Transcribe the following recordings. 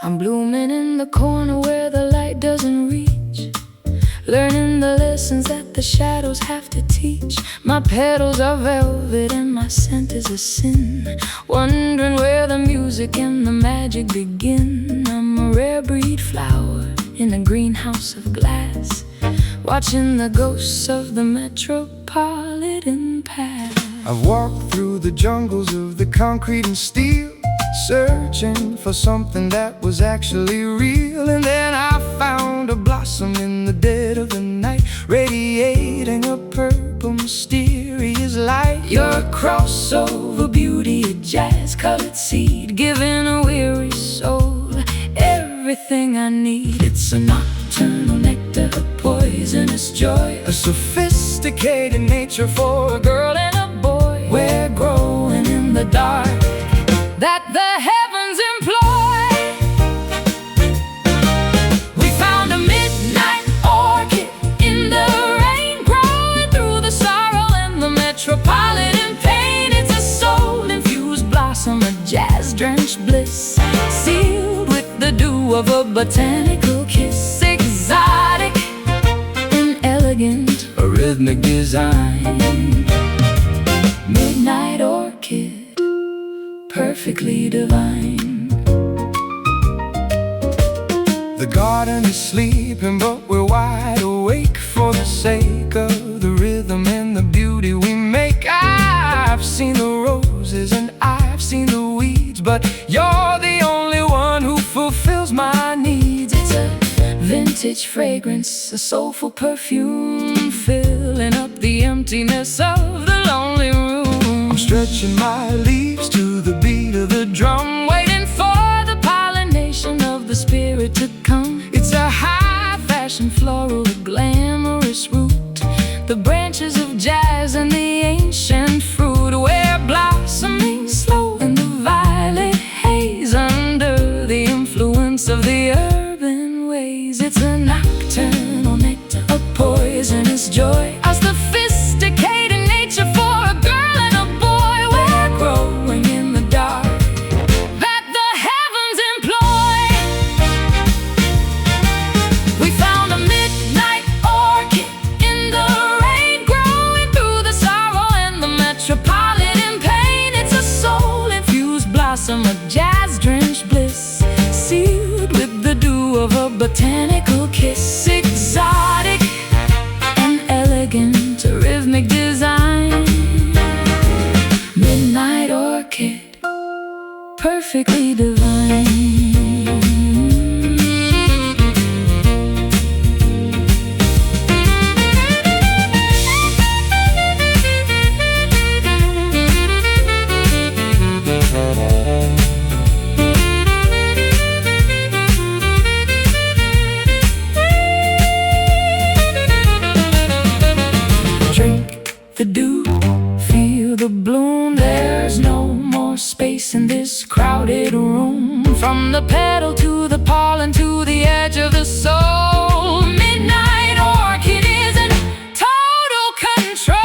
I'm blooming in the corner where the light doesn't reach, learning the lessons that the shadows have to teach. My petals are velvet and my scent is a sin, wondering where the music and the magic begin. I'm a rare breed flower in a greenhouse of glass, watching the ghosts of the metropolitan past. I've walked through the jungles of the concrete and steel, searching for something that was actually real. And then I found a blossom in the dead of the night, radiating a purple mysterious light. You're a crossover beauty, a jazz-colored seed, giving a weary soul everything I need. It's a nocturnal nectar, a poisonous joy, A sophisticated nature for a girl and a boy. we're growing in the dark that the heavens employ. We found a midnight orchid in the rain, growing through the sorrow and the metropolitan pain. It's a soul-infused blossom, a jazz-drenched bliss, sealed with the dew of a botanical kiss. Exotic and elegant, A rhythmic design. midnight orchid, perfectly divine. The garden is sleeping, but we're wide awake for the sake of the rhythm and the beauty we make. I've seen the roses and I've seen the weeds, but you're the only one who fulfills my needs. It's a vintage fragrance, a soulful perfume, filling up the emptiness of the lonely room. I'm stretching my leaves to the beat of the drum, Waiting for the pollination of the spirit to come. It's a high-fashion Floral, a glamorous root, the branches of jazz and the ancient fruit. We're blossoming slow in the violet haze, under the influence of the urban ways. It's a nocturnal nectar, a poisonous joy, a sophisticated nature for a girl and a boy. We're growing in the dark that the heavens employ. We found a midnight orchid in the rain, growing through the sorrow and the metropolitan pain. It's a soul-infused blossom, a jazz-drenched bliss, sealed with the dew of a botanical kiss. Exotic and elegant, a rhythmic design. Midnight orchid, perfectly divine. Drink the dew, feel the bloom. There's no more space in this crowded room. From the petal to the pollen to the edge of the soul, midnight orchid is in total control.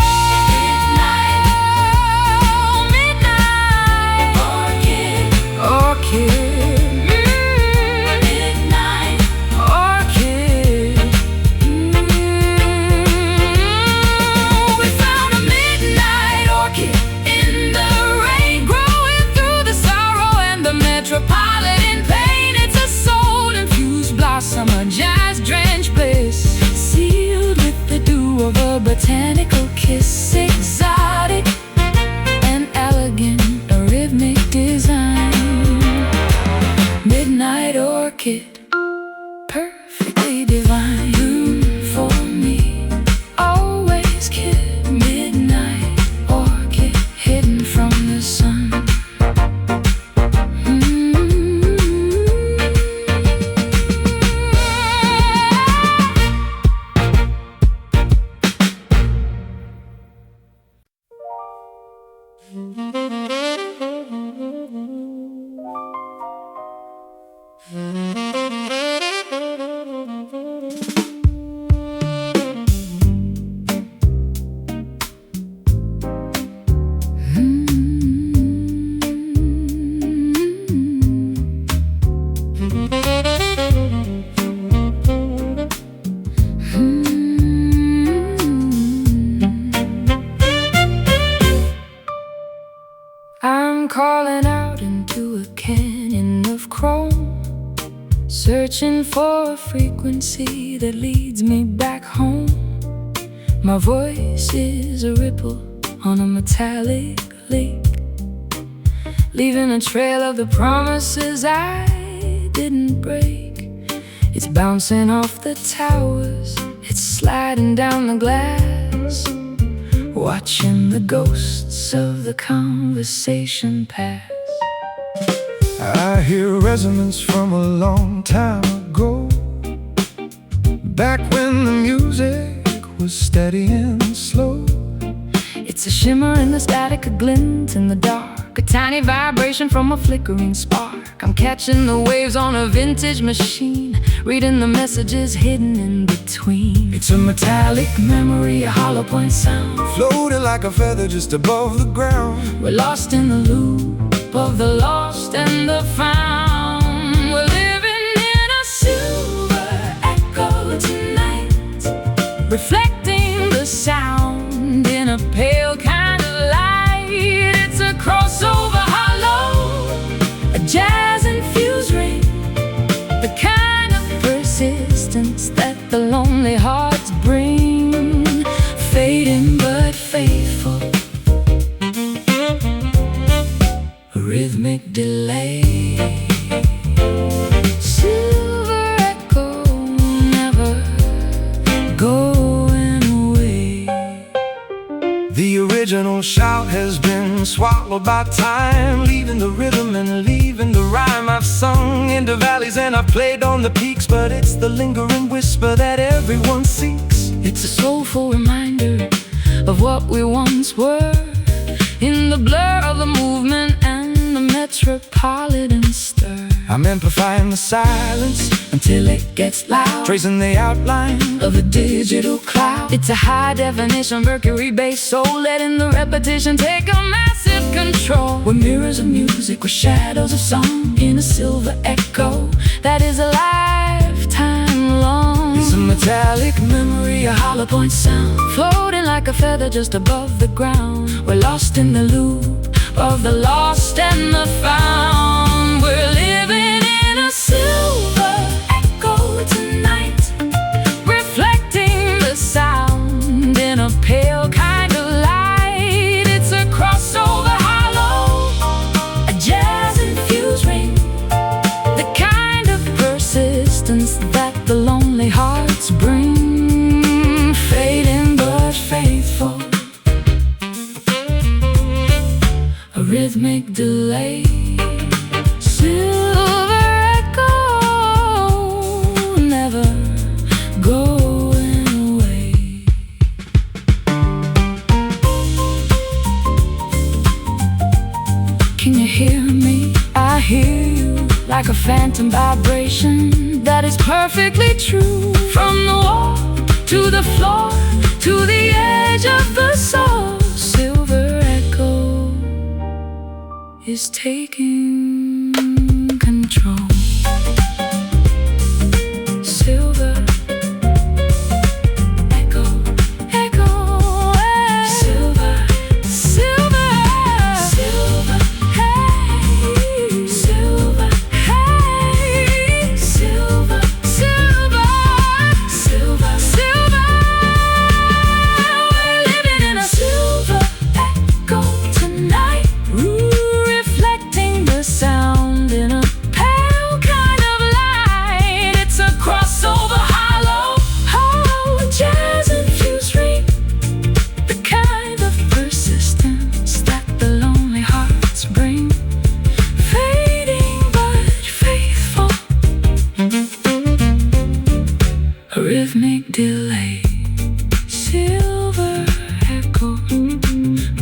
Midnight orchid, orchid. midnight orchid. We found a midnight orchid in the rain, growing through the sorrow and the metropolitan pain. searching for a frequency that leads me back home. My voice is a ripple on a metallic lake, leaving a trail of the promises I didn't break. It's bouncing off the towers, it's sliding down the glass, watching the ghosts of the conversation pass. I hear resonance from a long time ago, back when the music was steady and slow. It's a shimmer in the static, a glint in the dark, a tiny vibration from a flickering spark. I'm catching the waves on a vintage machine, reading the messages hidden in between. It's a metallic Memory, a hollow point sound, floating like a feather just above the ground. we're lost in the loop of the lost and the found. We're living in a silver echo tonight, reflecting the sound in a pale kind of light. It's a crossover hollow, a jazz-infused ring, the kind of persistence that the lonely hearts bring, fading but faithful, a rhythmic delay. Silver echo, never going away. The original shout has been swallowed by time, leaving the rhythm and leaving the rhyme. I've sung into valleys and I've played on the peaks, but it's the lingering whisper that everyone seeks. It's a soulful reminder of what we once were, in the blur of the movement and the metropolitan stir. I'm amplifying the silence Until it gets loud, tracing the outline of a digital cloud. It's a high definition Mercury-based soul, letting the repetition take a massive control. We're mirrors of music, we're shadows of song, in a silver echo that is a lifetime long. It's a metallic Memory, a hollow point sound, floating like a feather just above the ground. We're lost in the loop of the lost and the found. We're living in a silver echo tonight, reflecting the sound in a pale kind of light. It's a crossover hollow, a jazz-infused ring, the kind of persistence that the lonely hearts bring, fading but faithful, a rhythmic delay. Silver echo, never going away. Can you hear me? I hear you, like a phantom vibration that is perfectly true. From the wall to the floor, to the edge of the soul, silver echo is taking control. Silver echo, echo, silver, silver, silver, hey, silver, hey, silver, silver, silver, silver. We're living in a silver echo tonight, reflecting the sound in a pale kind of light. It's a crossover hollow, hollow, jazz-infused ring, the kind of persistence that the lonely hearts bring, fading but faithful, a rhythmic delay. Silver echo,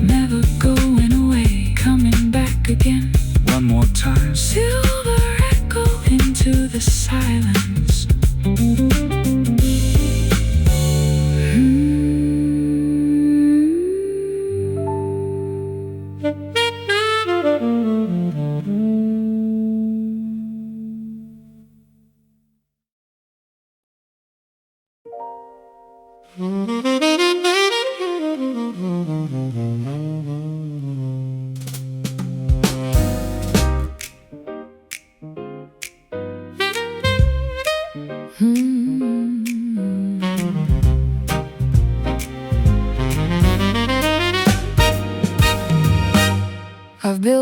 never going away, coming back again. one more time. Silver echo into the silence.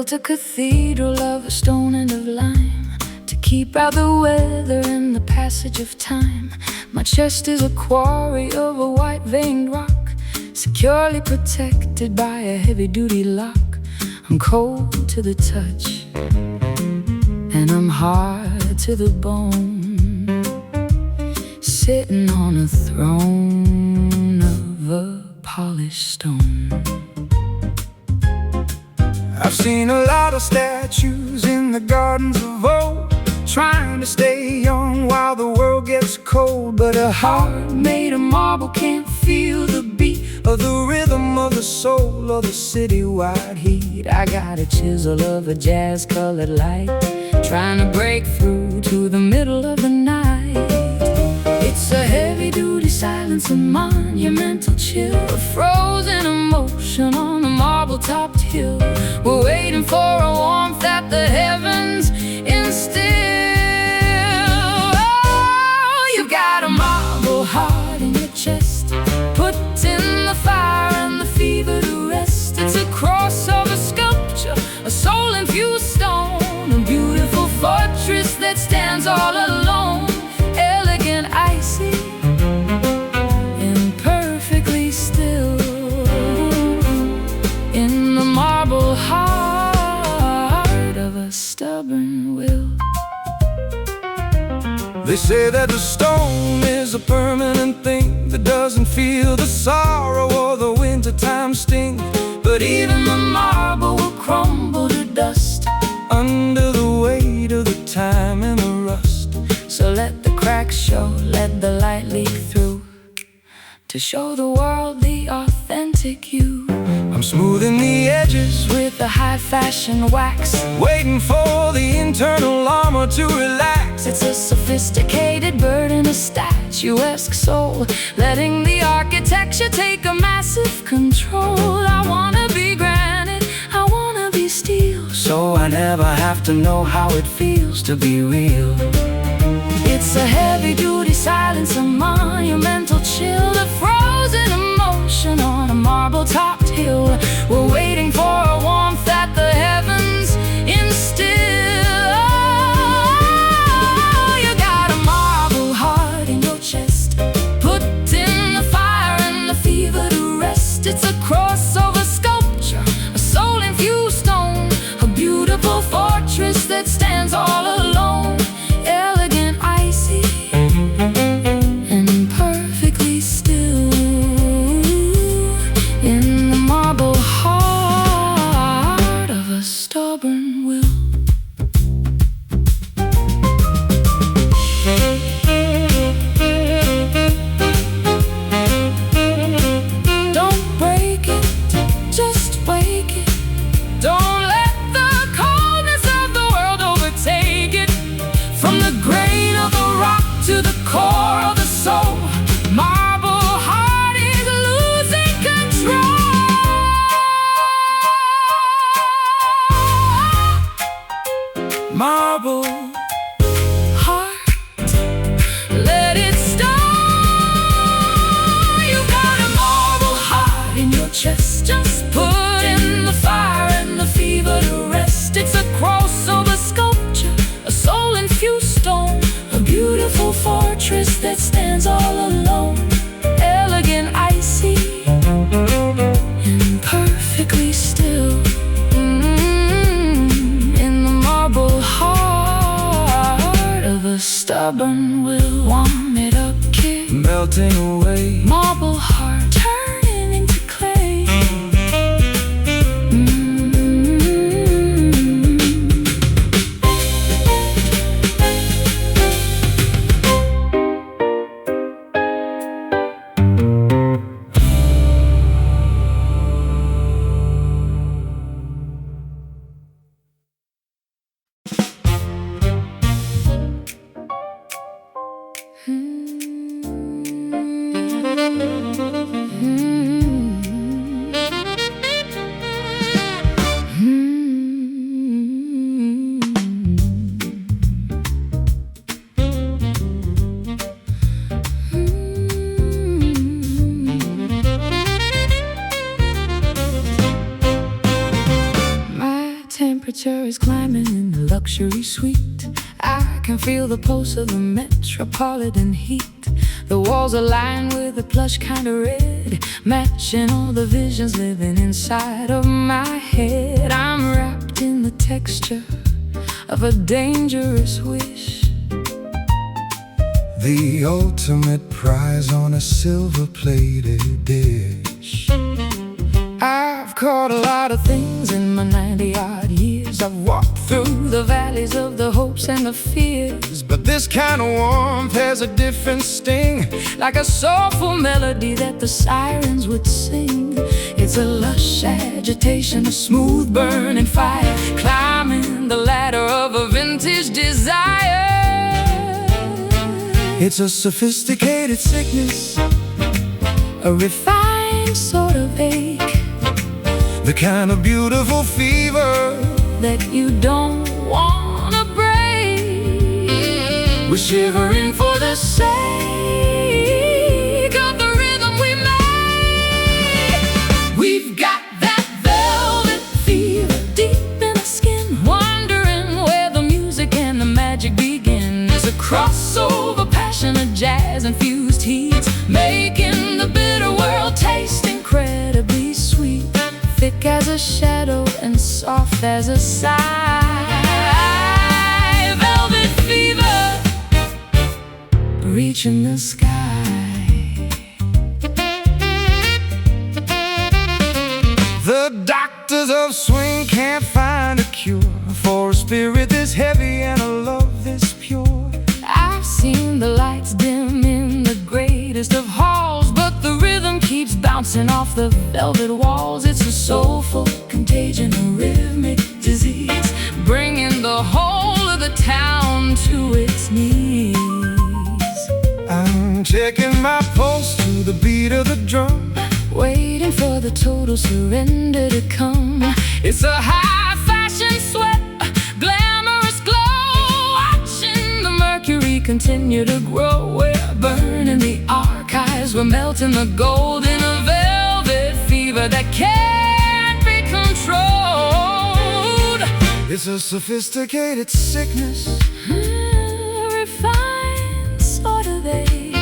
built a cathedral of a stone and of lime to keep out the weather and the passage of time. My chest is a quarry of a white-veined rock, securely protected by a heavy-duty lock. I'm cold to the touch, and I'm hard to the bone, sitting on a throne of a polished stone. I've seen a lot of statues in the gardens of old, trying to stay young while the world gets cold. But a heart made of marble can't feel the beat of the rhythm of the soul or the city-wide heat. I got a chisel of a jazz-colored light, trying to break through to the middle of the night. It's a heavy-duty silence, a monumental chill, a frozen emotion on a marble-topped hill. We're waiting for a warmth that the heavens instill. Oh, you've got a marble heart in your chest, put in the fire and the fever to rest. It's a crossover sculpture, a soul-infused stone, a beautiful fortress that stands all alone. Elegant, icy, and perfectly still, in the marble heart of a stubborn will. They say that the stone is a permanent thing that doesn't feel the sorrow or the wintertime sting. But even the marble will crumble to dust under the weight of the time and the rust. So let the cracks show, let the light leak through, to show the world the authentic you. I'm smoothing the edges with a high-fashion wax, waiting for the internal armor to relax. It's a sophisticated bird in a statuesque soul, letting the architecture take a massive control. I wanna be granite, I wanna be steel, so I never have to know how it feels to be real. It's a heavy-duty silence, a monumental chill, a frozen emotion on a marble-topped hill. We're waiting for a warmth that the heavens instill. Oh, you got a marble heart in your chest, put in the fire and the fever to rest. It's a crossover sculpture, a soul-infused stone, a beautiful fortress that stands all alone. Elegant, icy, and perfectly still, in the marble heart of a stubborn will. Don't break it, just wake it. Don't let the coldness of the world overtake it. From the grain of the rock to the core of the soul, marble heart is losing control. Marble Heart, let it start. You got a marble heart in your chest, just put in the fire and the fever to rest. It's a crossover sculpture, a soul-infused stone, a beautiful fortress that stands all alone. Elegant, icy, and perfectly still, in the marble heart of a stubborn will. Warm it up, kid, melting away. marble heart turning into clay. temperature is climbing in the luxury suite. I can feel the pulse of the metropolitan heat. The walls are lined with a plush kind of red, matching all the visions living inside of my head. I'm wrapped in the texture of a dangerous wish, the ultimate prize on a silver-plated dish. I've caught a lot of things in my 90-odd years. I've walked through the valleys of the hopes and the fears, but this kind of warmth has a different sting, like a soulful melody that the sirens would sing. It's a lush agitation, a smooth burning fire, climbing the ladder of a vintage desire. It's a sophisticated sickness, a refined sort of ache, the kind of beautiful fever that you don't wanna break. We're shivering for the sake of the rhythm we make. We've got that velvet fever deep in our skin, wondering where the music and the magic begin. It's a crossover, passionate jazz-infused heat, making the bitter world taste incredibly sweet. Thick as a shadow and soft as a sigh. Velvet fever, reaching the sky. The doctors of swing can't find a cure for a spirit this heavy and a love this pure. I've seen the lights dim in the greatest of halls, but the rhythm keeps bouncing off the velvet walls. It's a soulful contagion, a rhythmic disease, bringing the whole of the town to its knees. I'm checking my pulse to the beat of the drum, waiting for the total surrender to come. It's a high fashion sweat, a glamorous glow, watching the mercury continue to grow. We're burning the archives, we're melting the gold in a velvet fever that can't be controlled. It's a sophisticated sickness, refined sort of ache,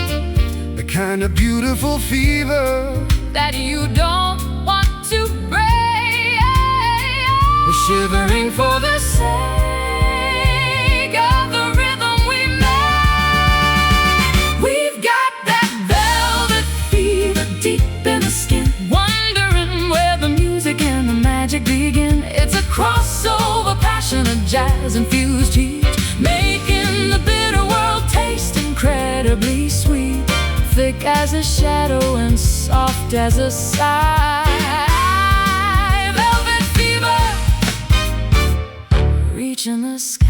the kind of beautiful fever that you don't want to break. we're shivering For the sake of the rhythm we make. We've got that velvet fever deep in the skin, wondering where the music and the magic begin. It's a crossover, passionate jazz-infused heat, making the bitter world taste incredibly sweet. Thick as a shadow and soft as a sigh. Velvet fever, reaching the sky.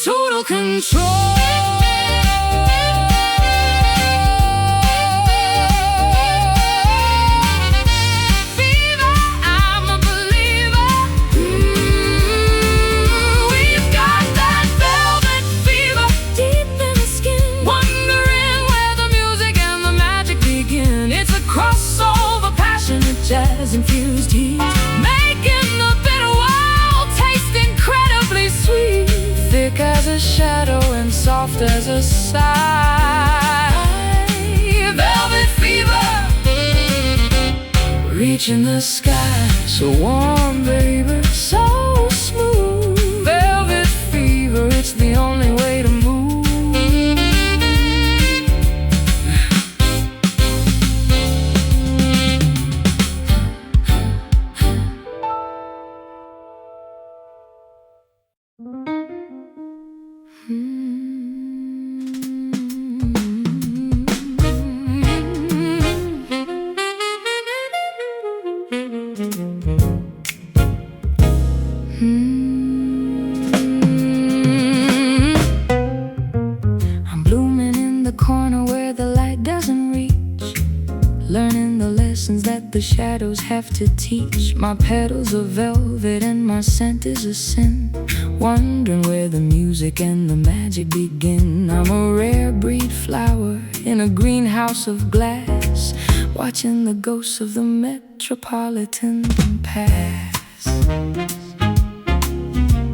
Total control. Fever, I'm a believer. We've got that velvet fever deep in the skin, wondering where the music and the magic begin. It's a crossover, passionate jazz-infused heat, making the bitter world taste incredibly sweet. Thick as a shadow and soft as a sigh. Velvet fever, reaching the sky. So warm, baby, so smooth. Velvet fever, it's the only way to move. learning the lessons that the shadows have to teach. My petals are velvet and my scent is a sin, wondering where the music and the magic begin. I'm a rare breed flower in a greenhouse of glass, watching the ghosts of the metropolitan pass.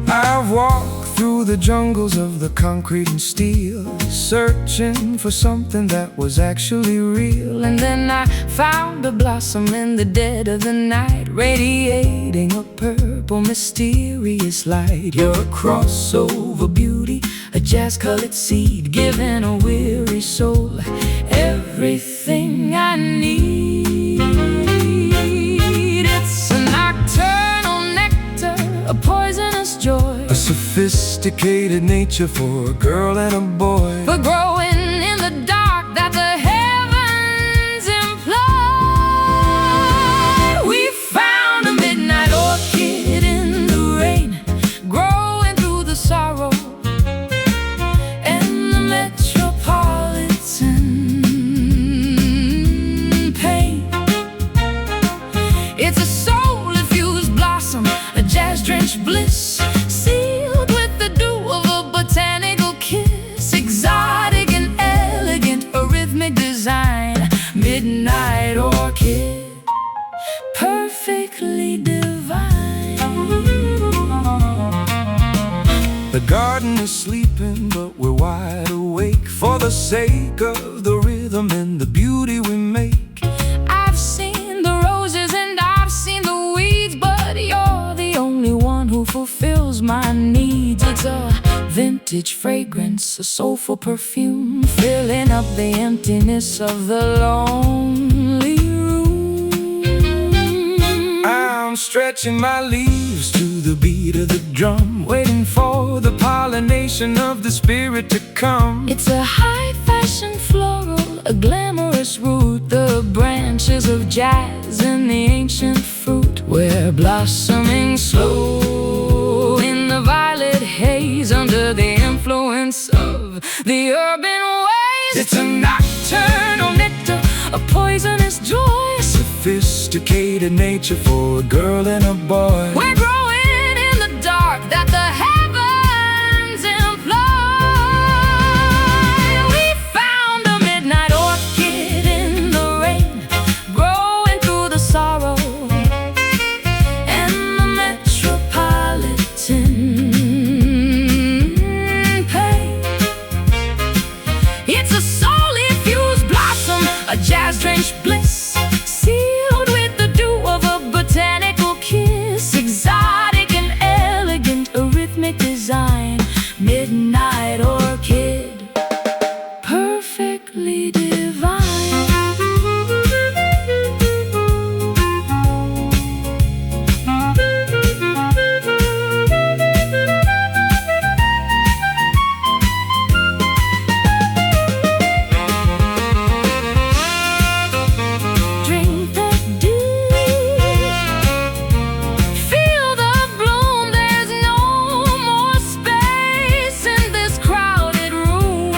I've walked through the jungles of the concrete and steel, searching for something that was actually real. And then I found a blossom in the dead of the night, radiating a purple mysterious light. You're a crossover beauty, a jazz-colored seed, giving a weary soul everything I need. It's a nocturnal nectar, a poisonous joy, a sophisticated nature for a girl and a boy, for growing in the dark that the heavens employ. We found a midnight orchid in the rain, growing through the sorrow and the metropolitan pain. It's a soul-infused blossom, a jazz-drenched bliss, sealed with the dew of a botanical kiss. Exotic and elegant, a rhythmic design, midnight orchid, perfectly divine. The garden is sleeping, but we're wide awake for the sake of the rhythm and the beauty we make. I've seen the roses and I've seen the weeds, but you're the only one who fulfills my needs. It's a vintage fragrance, a soulful perfume, filling up the emptiness of the lonely room. I'm stretching my leaves to the beat of the drum, waiting for the pollination of the spirit to come. It's a high-fashion floral, a glamorous root, the branches of jazz and the ancient fruit. We're blossoming slow in the violet haze, under the influence of the urban ways. It's a nocturnal nectar, a poisonous joy, sophisticated nature for a girl and a boy. we're growing in the dark that the heavens employ. We found a midnight orchid in the rain, growing through the sorrow and the metropolitan pain. It's a soul-infused blossom, a jazz-drenched bliss, sealed with the dew of a botanical kiss. Exotic and elegant, a rhythmic design, midnight orchid, perfectly divine. Drink the dew, feel the bloom. There's no more space in this crowded room.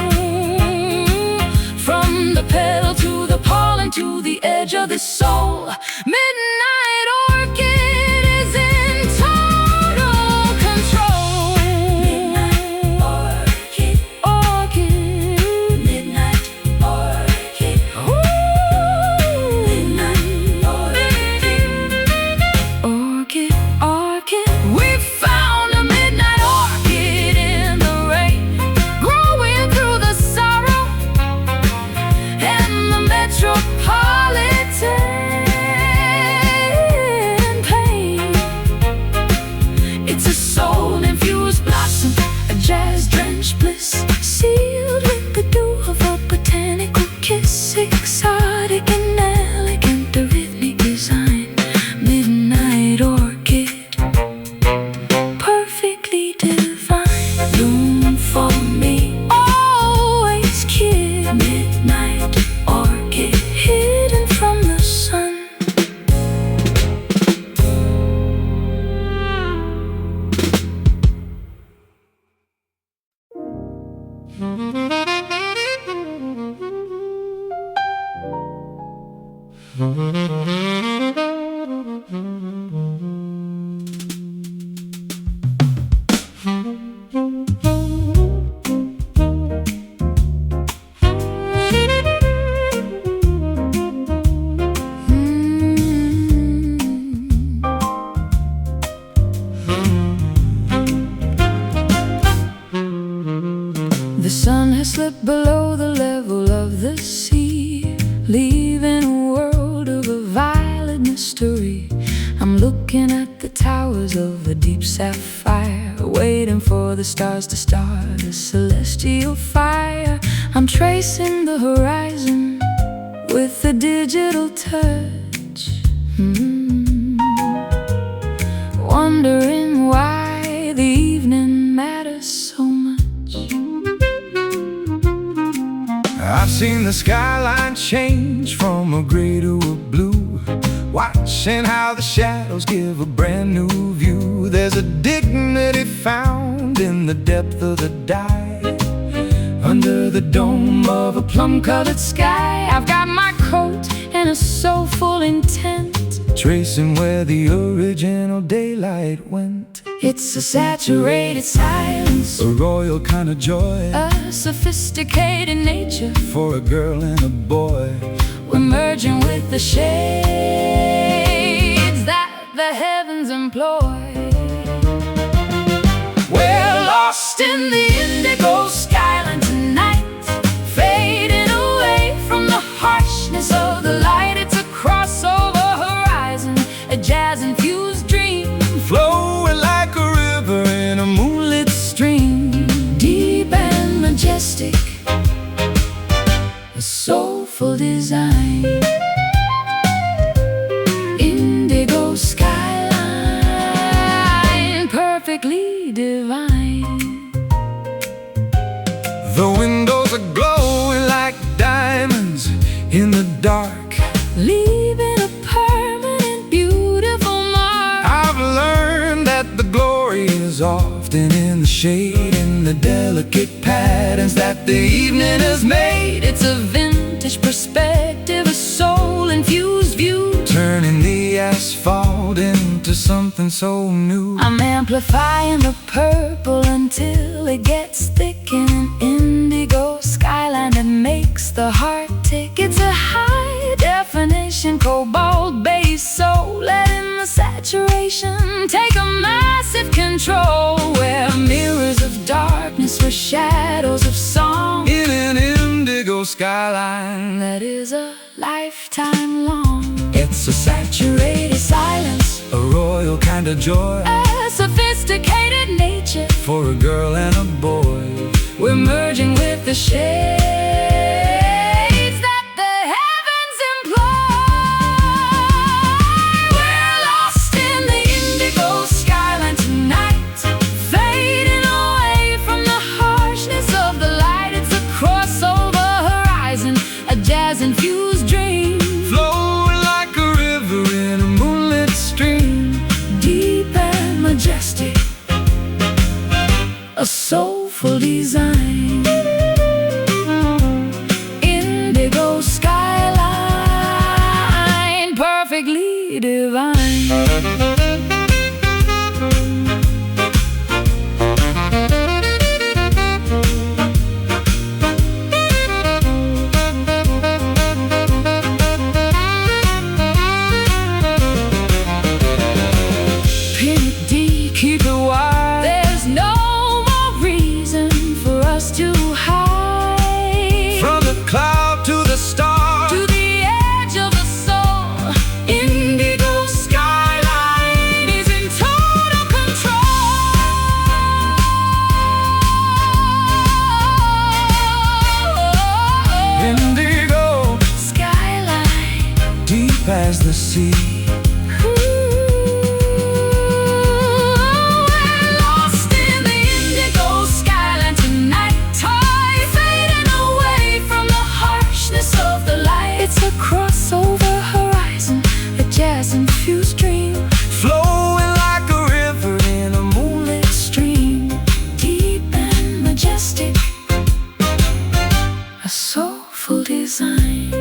From the petal to the pollen to the edge of the soul, midnight orchid is in total control. Midnight orchid, orchid, midnight orchid. Midnight orchid, orchid. We found a midnight orchid in the rain, growing through the sorrow and the metropolitan The sun has slipped below the level of the sea, leaving a world of a violet mystery. I'm looking at the towers of a deep sapphire, waiting for the stars to start a celestial fire. I'm tracing the horizon with a digital touch, wondering why the evening matters so much. I've seen the skyline change from a gray to a blue, watching how the shadows give a brand new view. There's a dignity found in the depth of the dive, under the dome of a plum-colored sky. I've got my coat and a soulful intent, tracing where the original daylight went. it's a saturated silence, A royal kind of joy a sophisticated nature. for a girl and a boy. We're merging with the shades that the heavens employ. We're lost in the indigo skyline tonight, fading away from the harshness of the light. It's a crossover horizon, a jazz-infused dream, Flowing like a river in a moonlit stream. deep and majestic, a soulful design. Indigo skyline, perfectly divine. The windows are glowing like diamonds in the dark. Leaving a permanent, beautiful mark. I've learned that the glory is often in the shade, in the delicate patterns that the evening has made. It's a vintage perspective, a soul-infused view, Turning the asphalt into something so new. I'm amplifying the purple until it gets thick in an indigo skyline that makes the heart tick. It's a high-definition cobalt base, so letting the saturation take a massive control. Where mirrors of darkness were shadows of song, In an indigo skyline, that is a lifetime long. it's a Saturated silence, a royal kind of joy a sophisticated nature. for a girl and a boy. We're merging with the shades that the heavens employ. We're lost in the indigo skyline tonight, fading away from the harshness of the light. It's a crossover horizon, a jazz-infused dream, Flowing like a river in a moonlit stream. deep and majestic, a soulful design. Indigo skyline, perfectly divine. Pin it deep, keep it wide. There's no more reason for us to hide. From the cloud to the star, To the edge of the soul, indigo skyline is in total control. indigo, Skyline, deep as the sea. we're lost in the indigo skyline tonight, fading away from the harshness of the light. It's a crossover horizon, a jazz-infused dream, Flowing like a river in a moonlit stream, deep and majestic, a soulful design.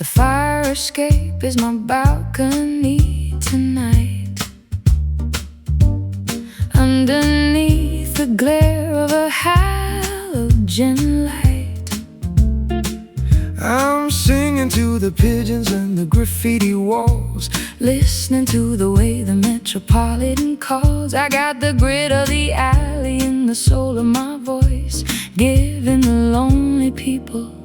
The fire escape is my balcony tonight. Underneath the glare of a halogen light, I'm singing to the pigeons and the graffiti walls, listening to the way the metropolitan calls. I got the grit of the alley in the soul of my voice, giving the lonely people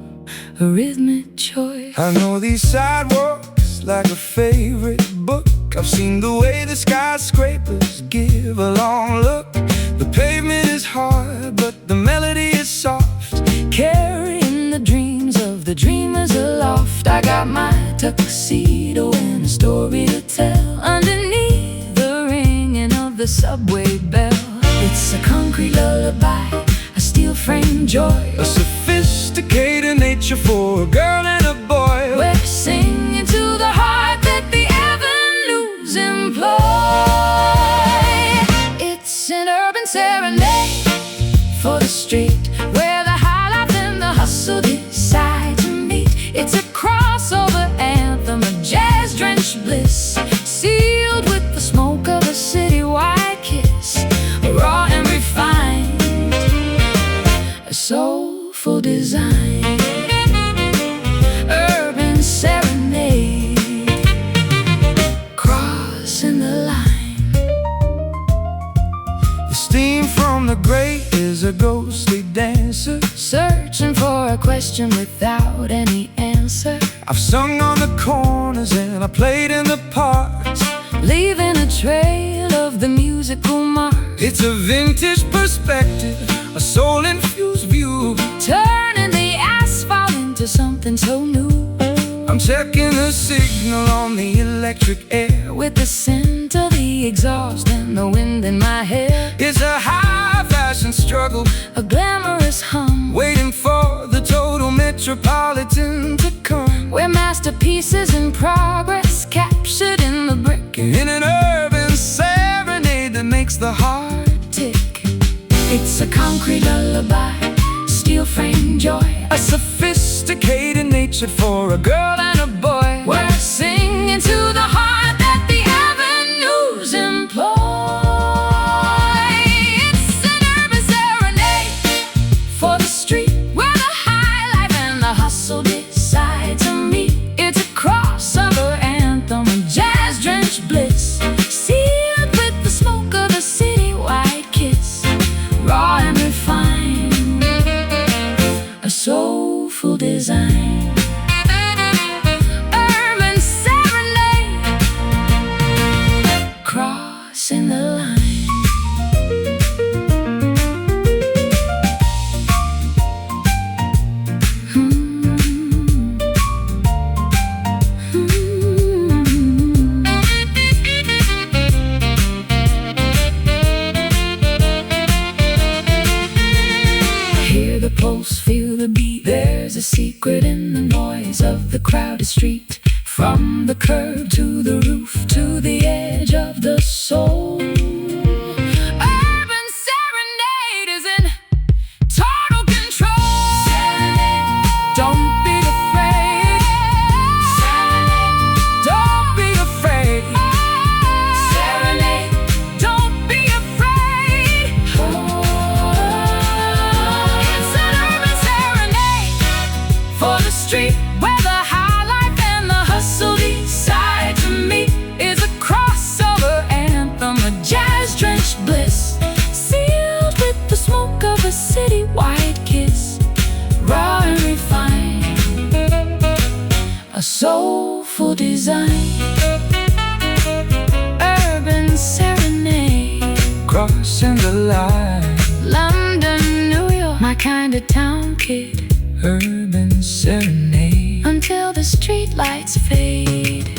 a rhythmic choice. I know these sidewalks like a favorite book. I've seen the way the skyscrapers give a long look. The pavement is hard, but the melody is soft, carrying the dreams of the dreamers aloft. I got my tuxedo and a story to tell underneath the ringing of the subway bell. It's a concrete lullaby, a steel frame joy, a sophisticated nature for a girl and a boy. We're singing to the heart that the avenues employ. It's an urban serenade for the street, where the high life and the hustle decide to meet. It's a crossover anthem, a jazz-drenched bliss, sealed with the smoke of a city-wide kiss. Raw and refined, a soulful design. Urban serenade, crossing the line. The steam from the grate is a ghostly dancer, searching for a question without any answer. I've sung on the corners and I played in the parks, leaving a trail of the musical marks. It's a vintage perspective, a soul-infused view, turning the asphalt into something so new. I'm checking the signal on the electric air, with the scent of the exhaust and the wind in my hair. It's a high-fashion struggle, a glamorous hum, waiting for the total metropolitan to come. We're masterpieces in progress, captured in the brick, in an urban serenade that makes the heart tick. It's a concrete lullaby, steel frame joy, a sophisticated nature for a girl and a boy. We're singing to the heart that the avenues employ. It's an urban serenade for the street, where the high life and the hustle decide to meet. It's a crossover anthem, a jazz-drenched bliss, sealed with the smoke of a city-wide kiss. Raw and refined, a soulful design. Urban serenade, crossing the line. Hear the pulse, feel the beat. There's a secret in the noise of the crowded street, from the curb to the roof to the edge of the soul. Urban serenade is in total control. Don't be afraid. Don't be afraid. Serenade. Don't be afraid. It's an urban serenade for the street, where the high life and the hustle decide to meet. Is a crossover anthem, a jazz-drenched bliss, sealed with the smoke of a city-wide kiss. Raw and refined, a soulful design. Urban serenade, Crossing the line, London, New York, my kind of town kid. urban serenade. Until the street lights fade.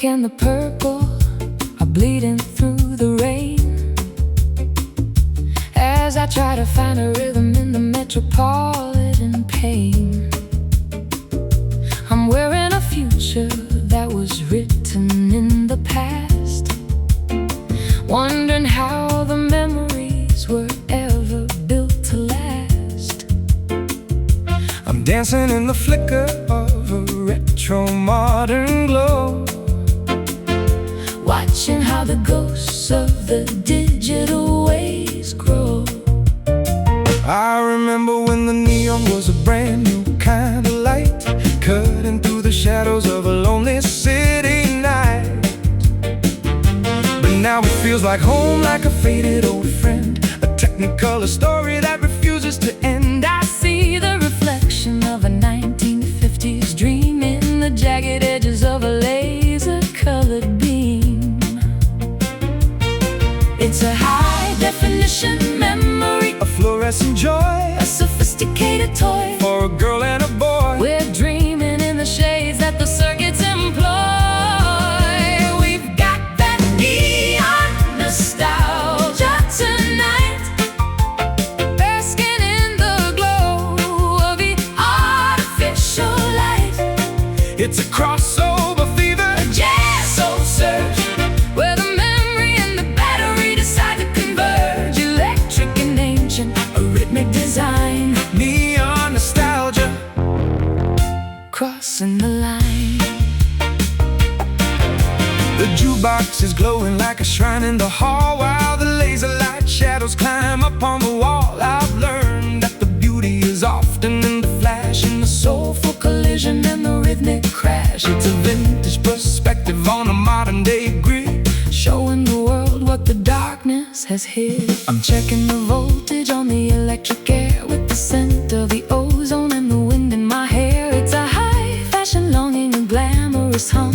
and the purple are bleeding through the rain as I try to find a rhythm in the metropolitan pain. I'm wearing a future that was written in the past, wondering how the memories were ever built to last. I'm dancing in the flicker of a retro modern glow, watching how the ghosts of the digital ways grow. I remember when the neon was a brand new kind of light, cutting through the shadows of a lonely city night. But now it feels like home, like a faded old friend, a technicolor story that refuses to end. I see the reflection of a 1950s dream in the jagged edges of a laser-colored beam. It's a high-definition memory, A fluorescent joy, a sophisticated toy for a girl and a boy. We're dreaming in the shades that the circuits employ. We've got that neon nostalgia tonight, basking in the glow of the artificial light. It's a crossover fever, A jazz soul surge, where the memory and the battery decide to converge. Electric and ancient, a rhythmic design, neon nostalgia, crossing the line. the jukebox is glowing like a shrine in the hall, while the laser light shadows climb up on the wall. I've learned that the beauty is often in the flash, in the soulful collision and the rhythmic crash. It's a vintage perspective on a modern day grid, Showing the world what the darkness has hid. I'm checking the voltage on the electric air with the scent of the ozone and the wind in my hair. It's a high fashion longing, a glamorous hum,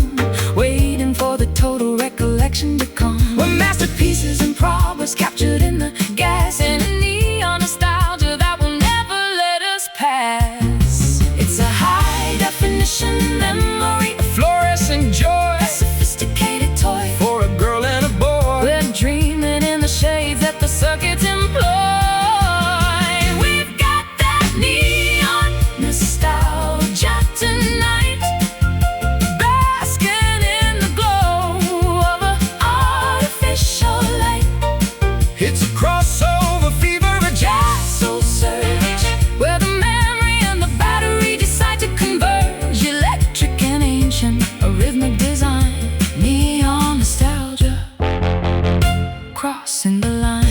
waiting for the total recollection to come. We're masterpieces in progress, captured in the gas, and a neon nostalgia that will never let us pass. It's a high definition memory, a fluorescent joy, a sophisticated toy for a girl and a boy. we're dreaming in the shades that the circuits employ. We've got that neon nostalgia tonight, basking in the glow of an artificial light. It's a crossover fever, a Jazz soul surge, where the memory and the battery decide to converge. Electric and ancient, a rhythmic design, neon nostalgia, crossing the line.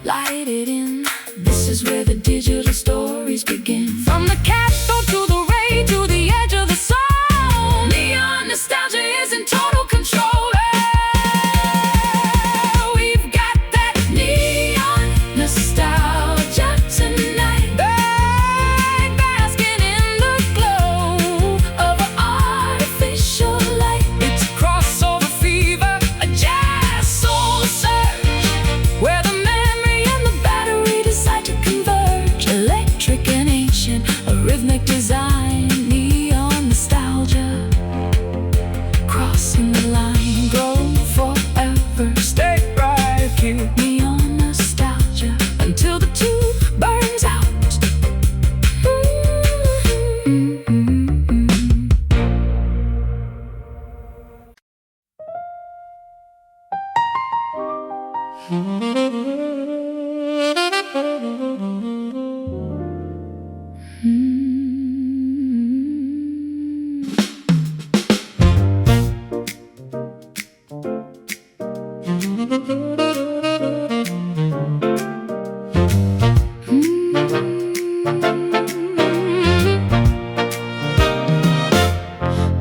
Light it in, this is where the digital stories begin. From the cathode to the ray to the edge of the soul, neon nostalgia is in total control. We've got that neon nostalgia tonight, basking in the glow of an artificial light. It's a crossover fever, A jazz soul surge, where the memory and the battery decide to converge. Electric and ancient, a rhythmic design, neon nostalgia, crossing the line, grow forever. stay right here. Neon nostalgia until the tube burns out.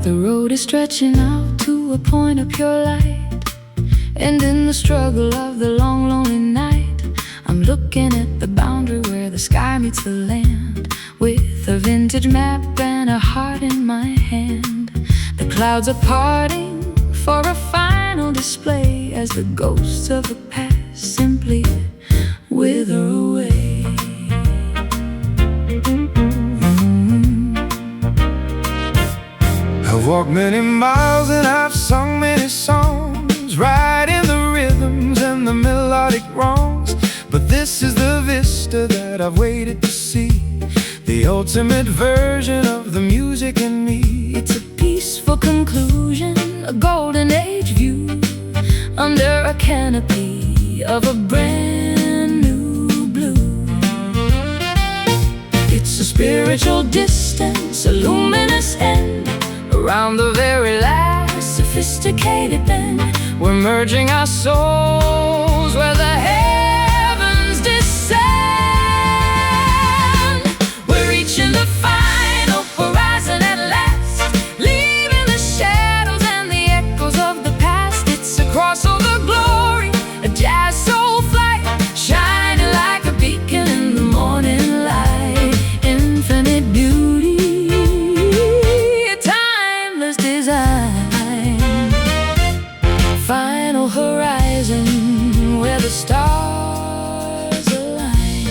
The road is stretching out to a point of pure light, and in the struggle of the long, lonely night, I'm looking at the boundary where the sky meets the land with a vintage vintage map and a heart in my hand. The clouds are parting for a final display as the ghosts of the past simply wither away. I've walked many miles and I've sung many songs, riding the rhythms and the melodic wrongs. But this is the vista that I've waited to see, the ultimate version of the music in me. It's a peaceful conclusion, a golden age view, under a canopy of a brand new blue. It's a spiritual distance, a luminous end, around the very last sophisticated bend. We're merging our souls where the heavens descend. We're reaching the final horizon at last, leaving the shadows and the echoes of the past. It's a crossover glory, a jazz soul flight, shining like a beacon in the morning light. Infinite beauty, final horizon where the stars align.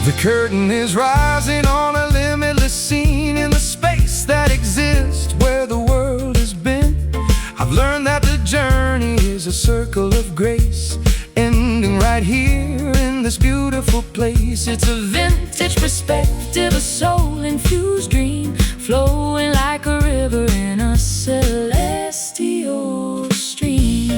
The curtain is rising on a limitless scene in the space that exists where the world has been. I've learned that the journey is a circle of grace, ending right here in this beautiful place. It's a Vintage perspective, a soul-infused dream, flowing like a river in a celestial stream.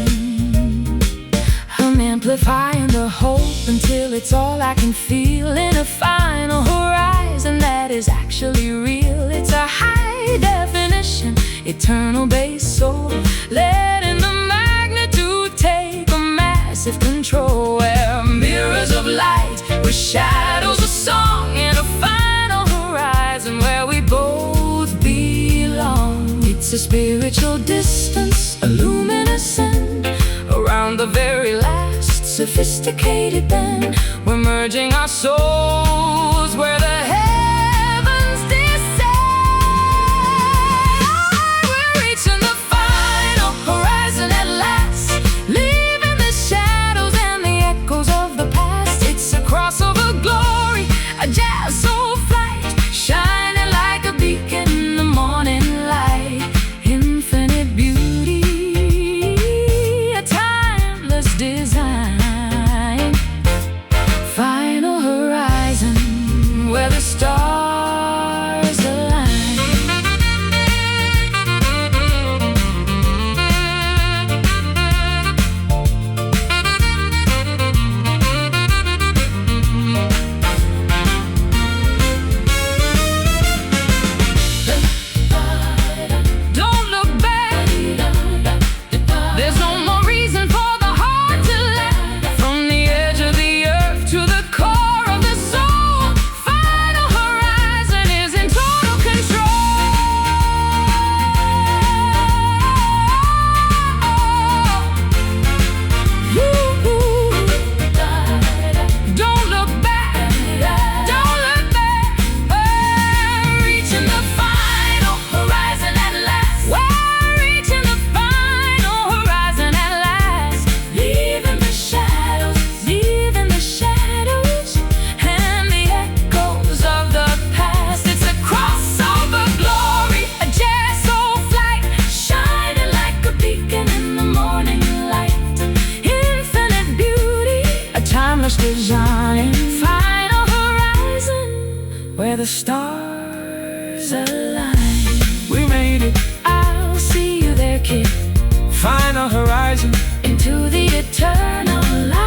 I'm amplifying the hope until it's all I can feel, in a final horizon that is actually real. It's a high definition, eternal bass soul, letting the magnitude take a massive control, where mirrors of light with shadows of song, in a final horizon where we both belong. It's a spiritual distance, a luminous end, around the very last sophisticated bend. We're merging our souls where the heavens descend. We're reaching the final horizon at last, leaving the shadows and the echoes of the past. It's a crossover glory, a jazz soul flight, shining like a beacon in the morning light. Infinite beauty, a timeless design. Final horizon where the stars align. Don't look back, there's no more reason for the heart to lack. From the edge of the earth to the core of the soul, final horizon is in total control. Don't look back, don't look back. We're reaching the final horizon at last. We're reaching the final horizon at last, leaving the shadows and the echoes of the past. It's a crossover glory, a jazz soul flight, shining like a beacon in the morning light. Infinite beauty, a timeless design. Final horizon where the stars align. We made it, I'll see you there, kid, final horizon. into the eternal light.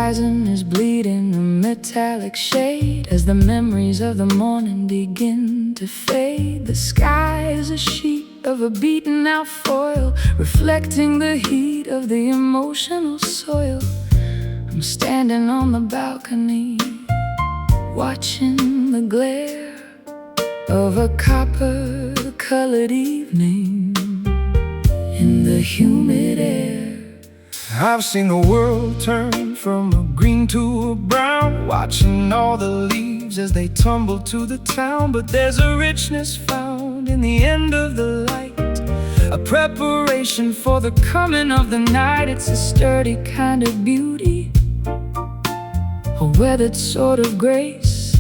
horizon is bleeding a metallic shade as the memories of the morning begin to fade. The sky is a sheet of a beaten out foil, reflecting the heat of the emotional soil. I'm standing on the balcony, watching the glare of a copper-colored evening in the humid air. I've seen the world turn from a green to a brown, watching all the leaves as they tumble to the town. But there's a richness found in the end of the light, a preparation for the coming of the night. It's a sturdy kind of beauty, a weathered sort of grace,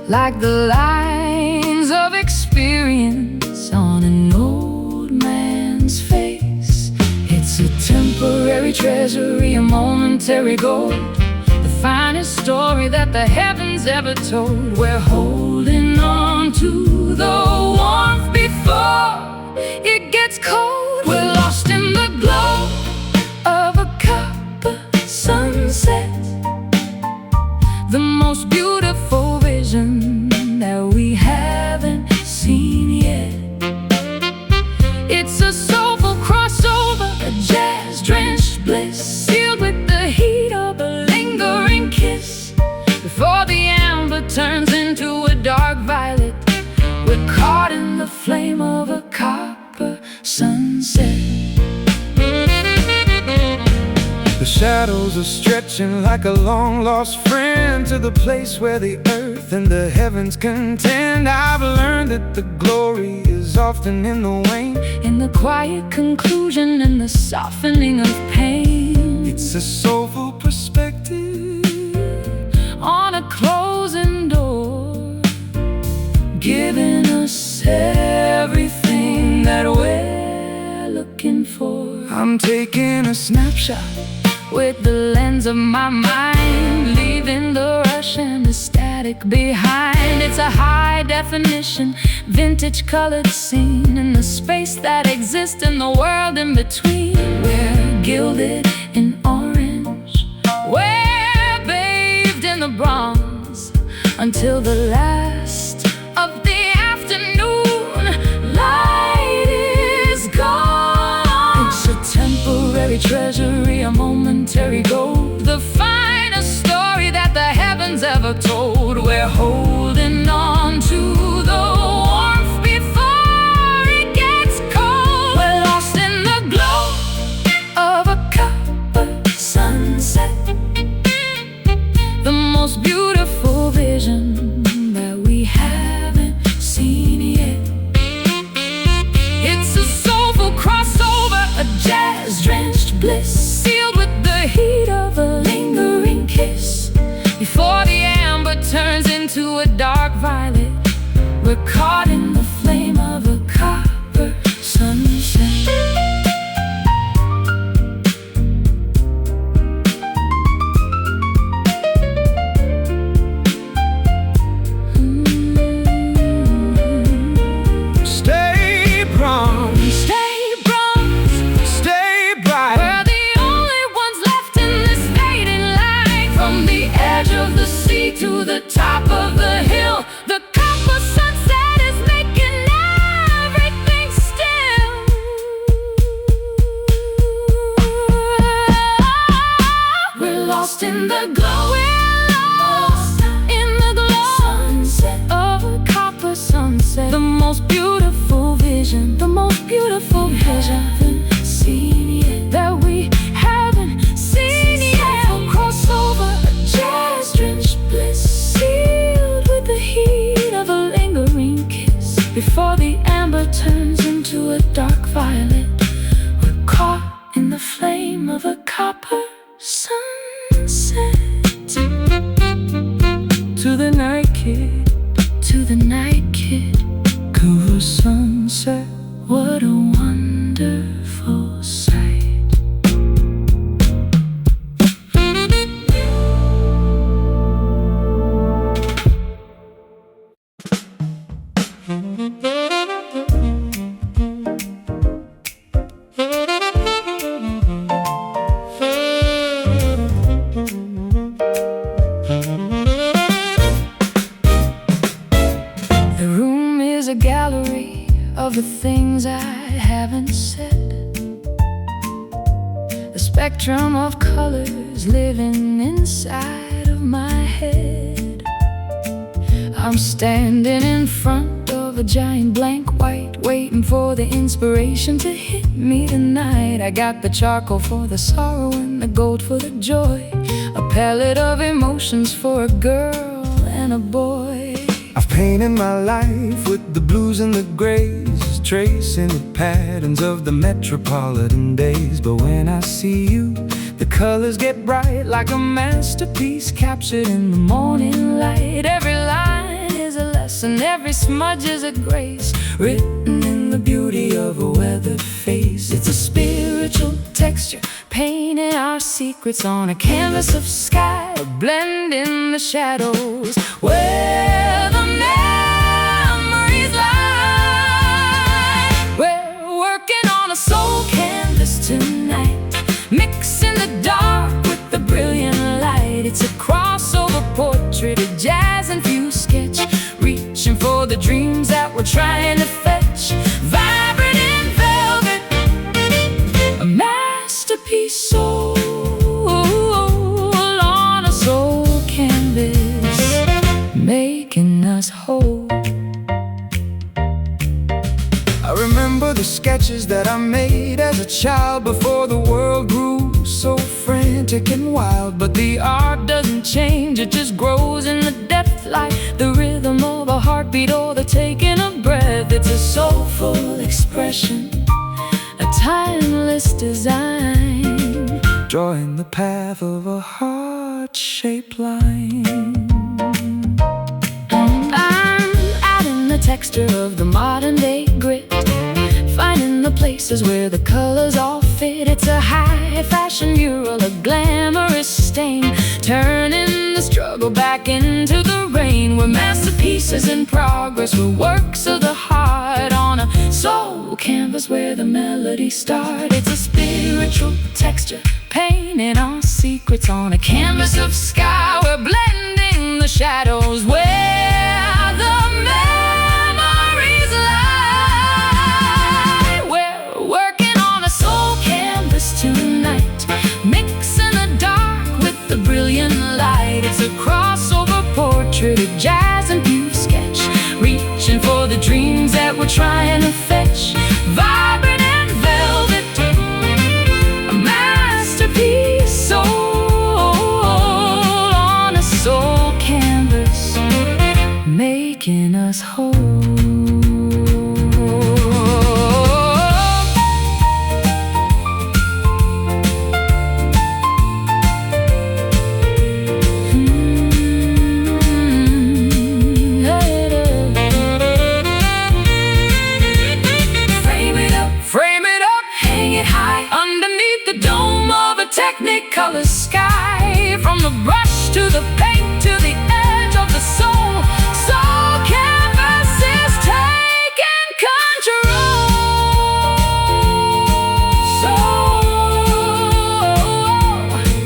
like the lines of experience on an old man's face. It's a temporary treasury, a momentary gold, the finest story that the heavens ever told. We're holding on to the warmth before it gets cold. We're lost in the glow of a copper sunset, the most beautiful vision that we haven't seen yet. It's a soulful crossover, a jazz-drenched bliss, sealed with the heat of a lingering kiss. Before the amber turns into a dark violet, we're caught in the flame of a copper sunset. The shadows are stretching like a long-lost friend to the place where the earth and the heavens contend. I've learned that the glory is often in the wane, in the quiet conclusion and the softening of pain. It's a soulful perspective on a closing door, giving us everything that we're looking for. I'm taking a snapshot with the lens of my mind, leaving the rush and the static behind. It's a high-definition, vintage-colored scene in the space that exists in the world in between. We're gilded in orange, we're bathed in the bronze, until the last of the afternoon light is gone. It's a temporary treasury, a momentary gold, the finest story that the heavens ever told. We're holding on to the warmth before it gets cold. We're lost in the glow of a copper sunset, the most beautiful vision that we haven't seen yet. It's a soulful crossover, a jazz-drenched bliss, sealed with the heat of a lingering kiss. Before the amber turns into a dark violet, we're caught in the flame of a copper sunset. Stay bronze, Stay bronze, stay bright. we're the only ones left in this fading light. From the edge of the sea to the top of the hill, the copper sunset is making everything still. We're lost in the glow, we're lost in the glow of a copper sunset, the most beautiful vision, the most beautiful vision seen yet, that we haven't seen yet. Soulful crossover, a jazz-drenched bliss, sealed with the heat of a lingering kiss. Before the amber turns into a dark violet, we're caught in the flame of a copper sunset. To the night kid, To the night kid, cool sunset. what a wonderful sight. the things I haven't said. The spectrum of colors living inside of my head. I'm standing in front of a giant blank white, waiting for the inspiration to hit me tonight. I got the charcoal for the sorrow and the gold for the joy, a palette of emotions for a girl and a boy. I've painted my life with the blues and the grays, tracing the patterns of the metropolitan days. But when I see you, the colors get bright, like a masterpiece captured in the morning light. Every line is a lesson, every smudge is a grace, written in the beauty of a weathered face. It's a spiritual texture, painting our secrets on a canvas of sky, blending the shadows where the memories lie. We're working on a soul canvas tonight, mixing the dark with the brilliant light. It's a crossover portrait, a jazz-infused sketch, reaching for the dreams that we're trying to fetch. Vibrant in velvet, a masterpiece soul on a soul canvas, making us whole. I remember the sketches that I made as a child, before the world grew so frantic and wild. But the art doesn't change, it just grows in the depth, like the rhythm of a heartbeat or the taking of breath. It's a soulful expression, a timeless design, drawing the path of a heart-shaped line. I'm adding the texture of the modern day grit, finding the places where the colors all fit. It's a high fashion mural, a glamorous stain, turning the struggle back into the rain. We're masterpieces in progress, we're works of the heart on a soul canvas where the melodies start. It's a spiritual texture, painting our secrets on a canvas of sky. We're blending the shadows where the memories lie. We're working on a soul canvas tonight, mixing the dark with the brilliant light. It's a crossover portrait, a jazz-infused sketch, reaching for the dreams that we're trying to fetch. Vibrant and velvet, a masterpiece soul on a soul canvas, making us whole. Technicolor sky, from the brush to the paint to the edge of the soul. Soul canvas is taking control. Soul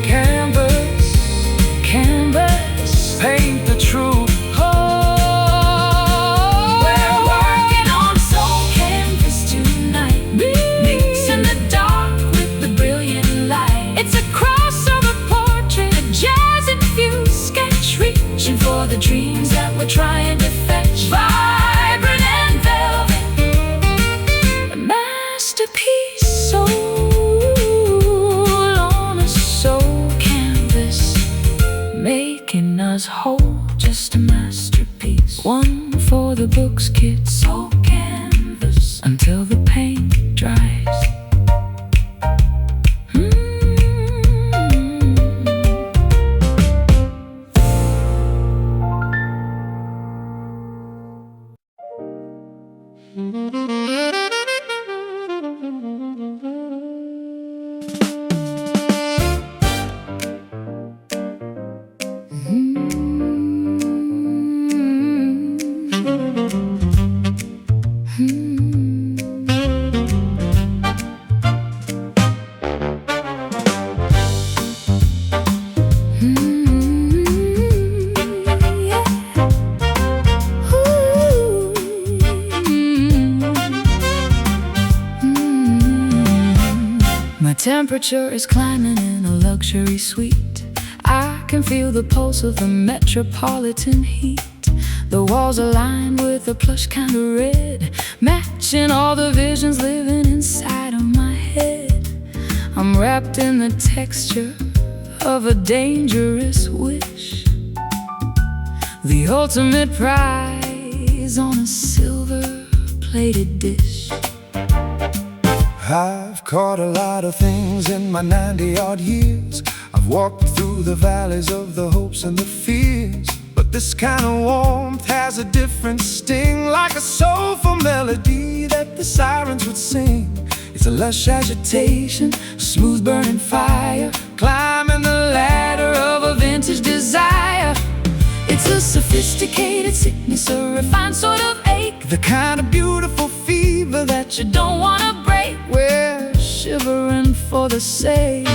canvas, canvas, paint the truth. We're working on soul canvas tonight, mixing the dark with the brilliant light. It's a crossover portrait, a jazz-infused sketch, reaching for the dreams that we're trying to fetch. Vibrant and velvet, a masterpiece soul on a soul canvas, making us whole. Just a masterpiece, one for the books, kids. Soul canvas until the paint dries. temperature is climbing in a luxury suite. I can feel the pulse of the metropolitan heat. The walls are lined with a plush kind of red, matching all the visions living inside of my head. I'm wrapped in the texture of a dangerous wish, the ultimate prize on a silver-plated dish. I've caught a lot of things in my 90-odd years. I've walked through the valleys of the hopes and the fears, but this kind of warmth has a different sting, like a soulful melody that the sirens would sing. It's a lush agitation, smooth burning fire, climbing the ladder of a vintage desire. It's a sophisticated sickness, a refined sort of ache, the kind of beautiful fever that you don't want to break. We're shivering for the sake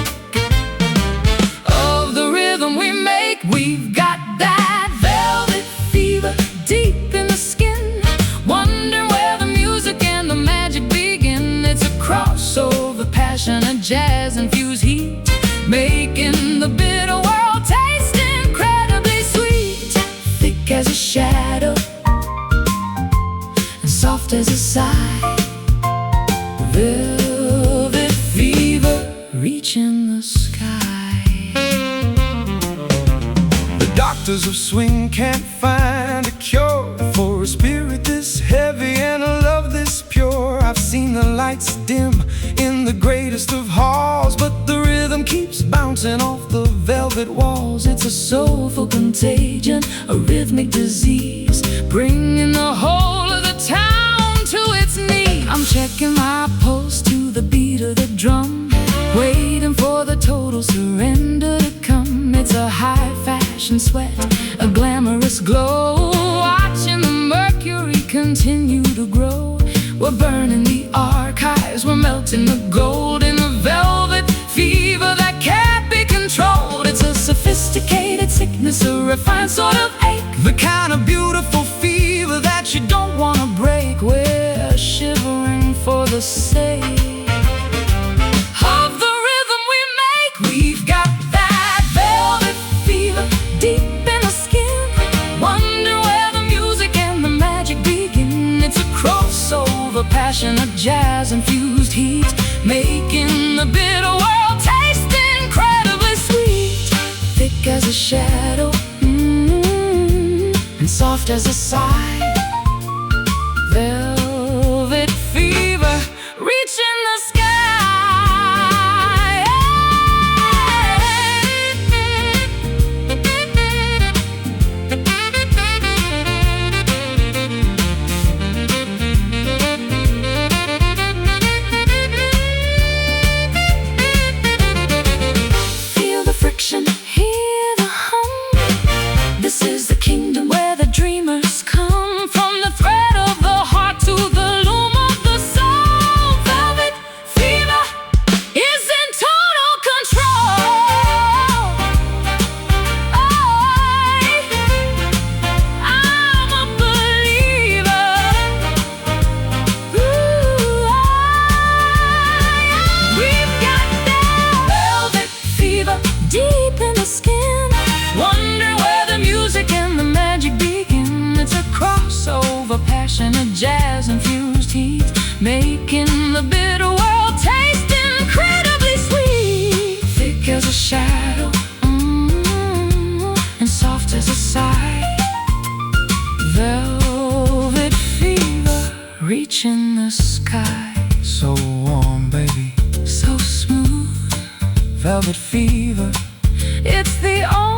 of the rhythm we make. We've got that velvet fever deep in the skin, wondering where the music and the magic begin. It's a crossover, passion, and jazz-infused heat, making the bitter world taste incredibly sweet. Thick as a shadow and soft as a sigh, velvet fever reaching the sky. The doctors of swing can't find a cure for a spirit this heavy and a love this pure. I've seen the lights dim in the greatest of halls, but the rhythm keeps bouncing off the velvet walls. It's a soulful contagion, a rhythmic disease, bringing the whole of the town to its knees. I'm checking my pulse to the beat of the drum, waiting for the total surrender to come. It's a high fashion sweat, a glamorous glow, watching the mercury continue to grow. We're burning the archives, we're melting the gold in a velvet fever that can't be controlled. It's a sophisticated sickness, a refined sort of ache, the kind of beautiful fever that you don't want to break. We're shivering for the sake of the rhythm we make. We've got that velvet fever deep in the skin, wonder where the music and the magic begin. It's a crossover, passion, a jazz-infused heat, making the bitter world taste incredibly sweet. Thick as a shadow, and soft as a sigh, velvet fever reaching the sky. Feel the friction, hear the hum. This is the kingdom where the dreamers come, from the thread of the heart to the loom of the soul. Velvet fever is in total control. I'm a believer. We've got that velvet fever deep in the skin, wonder where the music and the magic begin. It's a crossover, passion, a jazz-infused heat, making the bitter world taste incredibly sweet. Thick as a shadow, and soft as a sigh, velvet fever reaching the sky. So warm, baby, So smooth, velvet fever. it's the only